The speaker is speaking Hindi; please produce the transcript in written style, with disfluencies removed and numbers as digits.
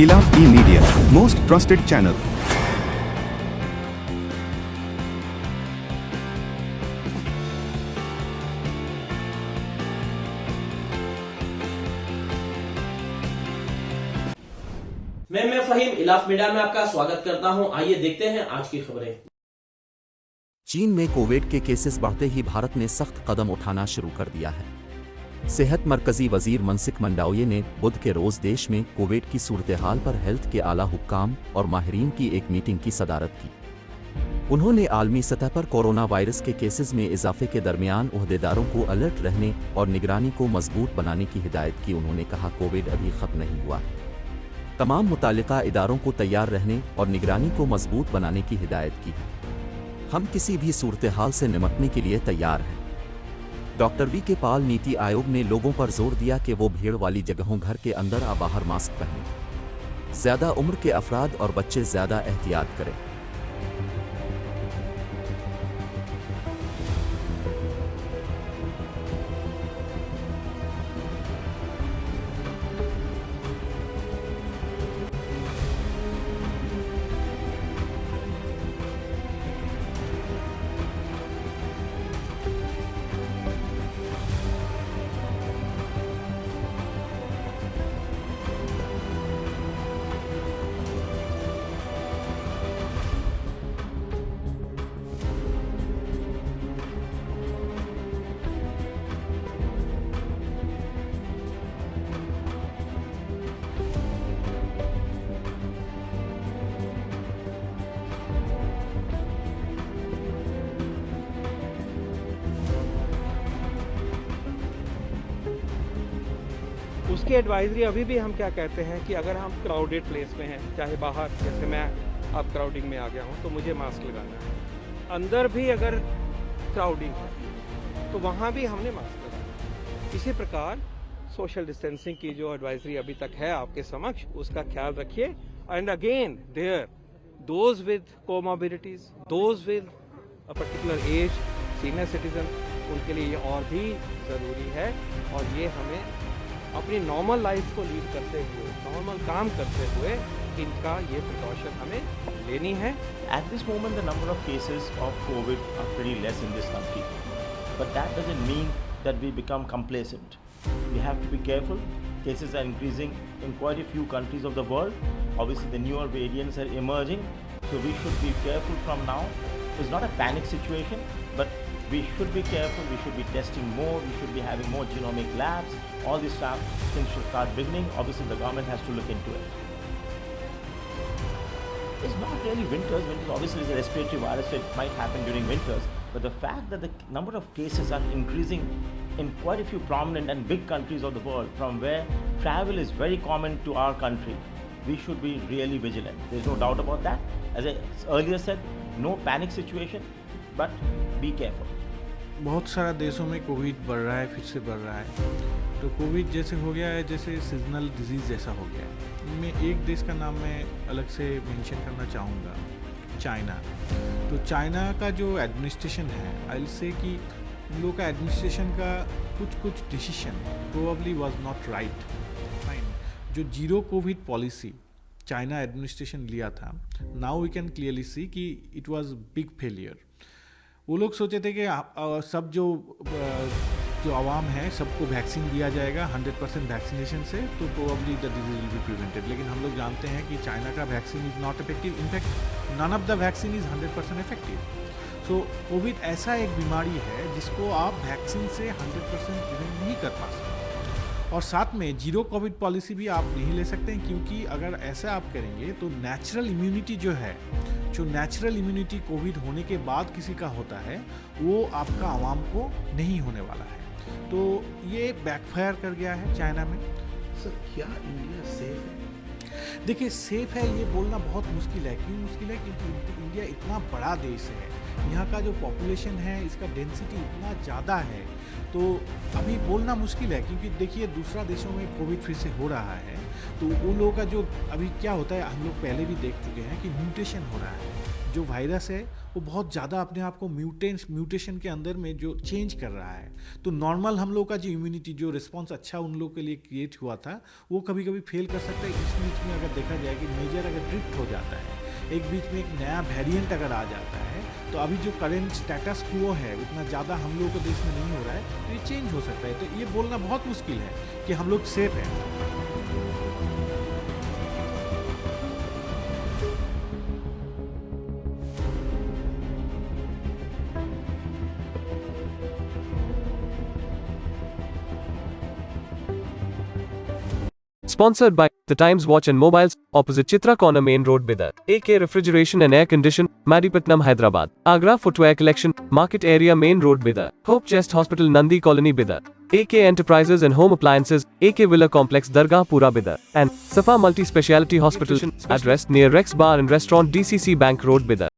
Ilaf E-Media, most trusted channel. मैं फहीम इलाफ मीडिया में आपका स्वागत करता हूं। आइए देखते हैं आज की खबरें। चीन में कोविड के केसेस बढ़ते ही भारत ने सख्त कदम उठाना शुरू कर दिया है। सेहत मरकजी वजीर मनसुख मंडाविया ने बुध के रोज देश में कोविड की सूरत-ए-हाल पर हेल्थ के आला हुक्काम और माहिरीन की एक मीटिंग की सदारत की। उन्होंने आलमी सतह पर कोरोना वायरस के केसेस में इजाफे के दरमियान ओहदेदारों को अलर्ट रहने और निगरानी को मजबूत बनाने की हिदायत की। उन्होंने कहा, कोविड अभी खत्म नहीं हुआ, तमाम मुतालिका इदारों को तैयार रहने और निगरानी को मजबूत बनाने की हिदायत की है। हम किसी भी सूरत-ए-हाल से निपटने के लिए तैयार हैं। डॉक्टर वी के पाल, नीति आयोग ने लोगों पर जोर दिया कि वो भीड़ वाली जगहों, घर के अंदर या बाहर मास्क पहनें। ज़्यादा उम्र के अफराद और बच्चे ज़्यादा एहतियात करें। उसकी एडवाइजरी अभी भी हम क्या कहते हैं कि अगर हम क्राउडेड प्लेस में हैं, चाहे बाहर, जैसे मैं अब क्राउडिंग में आ गया हूँ तो मुझे मास्क लगाना है। अंदर भी अगर क्राउडिंग है तो वहाँ भी हमने मास्क लगाना है। इसी प्रकार सोशल डिस्टेंसिंग की जो एडवाइजरी अभी तक है आपके समक्ष, उसका ख्याल रखिए। And again there those with comorbidities, those with a particular age, senior citizen, उनके लिए ये और भी ज़रूरी है। और ये हमें अपनी नॉर्मल लाइफ को लीड करते हुए, नॉर्मल काम करते हुए इनका ये प्रिकॉशन हमें लेनी है। At this moment, the number of cases of COVID are pretty less in this country. But that doesn't mean that we become complacent. We have to be careful. Cases are increasing in quite a few countries of the world. Obviously, the newer variants are emerging. So we should be careful from now. It's not a panic situation, but we should be careful. We should be testing more. We should be having more genomic labs. All these things should start beginning. Obviously, the government has to look into it. It's not really winters. Winters obviously is a respiratory virus, so it might happen during winters. But the fact that the number of cases are increasing in quite a few prominent and big countries of the world, from where travel is very common to our country, we should be really vigilant. There's no doubt about that. As I earlier said, no panic situation, but be careful. बहुत सारा देशों में कोविड बढ़ रहा है, फिर से बढ़ रहा है। तो कोविड जैसे हो गया है, जैसे सीजनल डिजीज़ जैसा हो गया है। इनमें एक देश का नाम मैं अलग से मेंशन करना चाहूँगा, चाइना। तो चाइना का जो एडमिनिस्ट्रेशन है, आई विल से कि उन लोगों का एडमिनिस्ट्रेशन का कुछ decision probably was not right. Fine, जो zero covid policy China administration लिया था, now we can clearly see कि इट वाज बिग फेलियर। वो लोग सोचे थे कि सब जो आवाम है सबको वैक्सीन दिया जाएगा 100% वैक्सीनेशन से, तो probably the disease will be prevented. लेकिन हम लोग जानते हैं कि चाइना का vaccine is not effective. In fact none of the vaccine is 100% effective. So COVID ऐसा एक बीमारी है जिसको आप वैक्सीन से 100% प्रिवेंट नहीं कर पा सकते। और साथ में जीरो कोविड पॉलिसी भी आप नहीं ले सकते हैं, क्योंकि अगर ऐसा आप करेंगे तो नेचुरल इम्यूनिटी जो है, जो नेचुरल इम्यूनिटी कोविड होने के बाद किसी का होता है, वो आपका आवाम को नहीं होने वाला है। तो ये बैकफायर कर गया है चाइना में। सर, क्या इंडिया सेफ है? देखिए, सेफ है ये बोलना बहुत मुश्किल है। क्यों मुश्किल है? क्योंकि इंडिया इतना बड़ा देश है, यहाँ का जो पॉपुलेशन है, इसका डेंसिटी इतना ज़्यादा है, तो अभी बोलना मुश्किल है। क्योंकि देखिए, दूसरा देशों में कोविड फिर से हो रहा है, तो उन लोगों का जो अभी क्या होता है, हम लोग पहले भी देख चुके हैं कि म्यूटेशन हो रहा है। जो वायरस है वो बहुत ज़्यादा अपने आप को म्यूटेशन के अंदर में जो चेंज कर रहा है, तो नॉर्मल हम लोग का जो इम्यूनिटी जो रिस्पॉन्स अच्छा उन लोगों के लिए क्रिएट हुआ था वो कभी कभी फेल कर सकता है। इस बीच में अगर देखा जाए कि मेजर अगर ड्रिफ्ट हो जाता है, एक बीच में एक नया वेरिएंट अगर आ जाता है, तो अभी जो करेंट स्टेटस क्वो है उतना ज़्यादा हम लोगों के देश में नहीं हो रहा है, तो ये चेंज हो सकता है। तो ये बोलना बहुत मुश्किल है कि हम लोग सेफ हैं। Sponsored by The Times Watch and Mobiles, opposite Chitra Corner Main Road, Bidar. AK Refrigeration and Air Condition, Madipatnam, Hyderabad. Agra Footwear Collection, Market Area Main Road, Bidar. Hope Chest Hospital, Nandi Colony, Bidar. AK Enterprises and Home Appliances, AK Villa Complex, Dargah Pura, Bidar. And Safa Multi Speciality Hospital, address near Rex Bar and Restaurant, DCC Bank Road, Bidar.